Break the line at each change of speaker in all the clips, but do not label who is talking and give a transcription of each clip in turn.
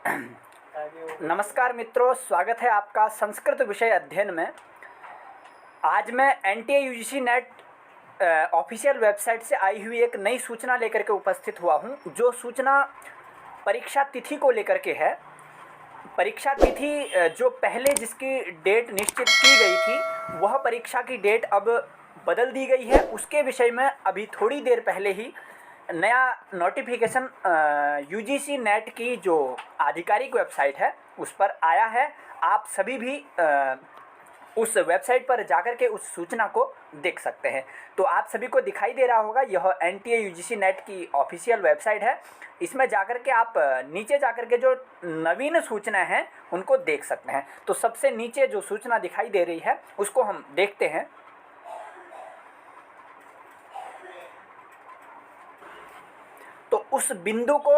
नमस्कार मित्रों, स्वागत है आपका संस्कृत विषय अध्ययन में। आज मैं NTA UGC net official website से आई हुई एक नई सूचना लेकर के उपस्थित हुआ हूं, जो सूचना परीक्षा तिथि को लेकर के है। परीक्षा तिथि जो पहले जिसकी डेट निश्चित की गई थी, वह परीक्षा की डेट अब बदल दी गई है। उसके विषय में अभी थोड़ी देर पहले ही नया नोटिफिकेशन यूजीसी नेट की जो आधिकारिक वेबसाइट है उस पर आया है। आप सभी भी उस वेबसाइट पर जाकर के उस सूचना को देख सकते हैं। तो आप सभी को दिखाई दे रहा होगा, यह एनटीए यूजीसी नेट की ऑफिशियल वेबसाइट है। इसमें जाकर के आप नीचे जाकर के जो नवीन सूचना हैं उनको देख सकते हैं। तो सबसे नीचे जो सूचना दिखाई दे रही है उसको हम देखते हैं। तो उस बिंदु को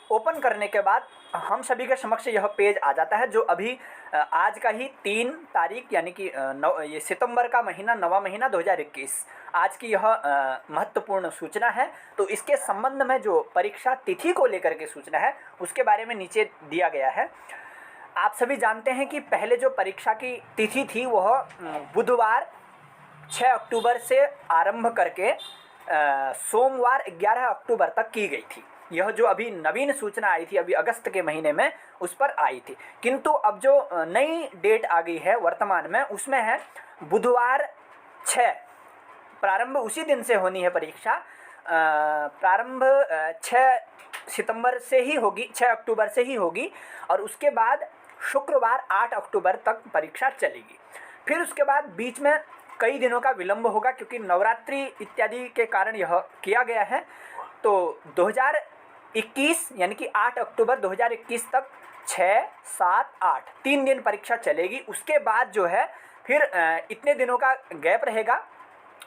ओपन करने के बाद हम सभी के समक्ष यह पेज आ जाता है, जो अभी आज का ही 3 तारीख यानी कि ये सितंबर का महीना, 9वां महीना 2021, आज की यह महत्वपूर्ण सूचना है। तो इसके संबंध में जो परीक्षा तिथि को लेकर के सूचना है उसके बारे में नीचे दिया गया है। आप सभी जानते हैं कि पहले जो परीक्षा की तिथि थी वह बुधवार 6 अक्टूबर से आरंभ करके सोमवार 11 अक्टूबर तक की गई थी। यह जो अभी नवीन सूचना आई थी, अभी अगस्त के महीने में उस पर आई थी। किंतु अब जो नई डेट आ गई है वर्तमान में, उसमें है बुधवार 6, प्रारंभ उसी दिन से होनी है परीक्षा। प्रारंभ 6 सितंबर से ही होगी, 6 अक्टूबर से ही होगी, और उसके बाद शुक्रवार 8 अक्टूबर तक परीक्षा चलेगी। फिर उसके बाद बीच में कई दिनों का विलंब होगा, क्योंकि नवरात्रि इत्यादि के कारण यह किया गया है। तो 2021 यानी कि 8 अक्टूबर 2021 तक 6, 7, 8 3 दिन परीक्षा चलेगी। उसके बाद जो है फिर इतने दिनों का गैप रहेगा,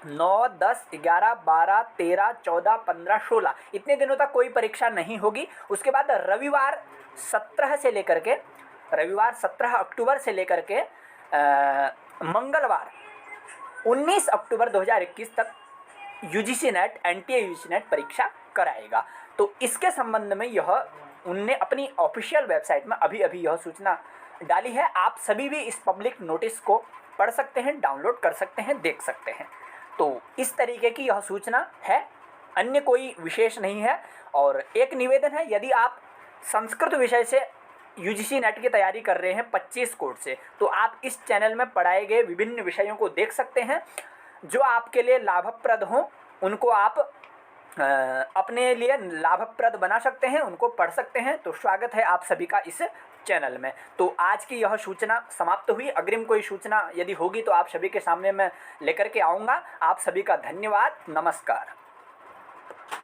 9, 10, 11, 12, 13, 14, 15, 16 इतने दिनों तक कोई परीक्षा नहीं होगी। उसके बाद रविवार 17 अक्टूबर से लेकर के मंगलवार 19 अक्टूबर 2021 तक UGC net, NTA UGC net परीक्षा कराएगा। तो इसके संबंध में यह उनने अपनी ऑफिशियल वेबसाइट में अभी अभी यह सूचना डाली है। आप सभी भी इस पब्लिक नोटिस को पढ़ सकते हैं, डाउनलोड कर सकते हैं, देख सकते हैं। तो इस तरीके की यह सूचना है, अन्य कोई विशेष नहीं है। और एक निवेदन है, यदि आप संस्कृत विषय से यूजीसी नेट की तैयारी कर रहे हैं 25 कोड से, तो आप इस चैनल में पढ़ाए गए विभिन्न विषयों को देख सकते हैं। जो आपके लिए लाभप्रद हों उनको आप अपने लिए लाभप्रद बना सकते हैं, उनको पढ़ सकते हैं। तो स्वागत है आप सभी का इस चैनल में। तो आज की यह सूचना समाप्त हुई। अग्रिम कोई सूचना यदि होगी तो आप सभी के सामने मैं लेकर के आऊँगा। आप सभी का धन्यवाद, नमस्कार।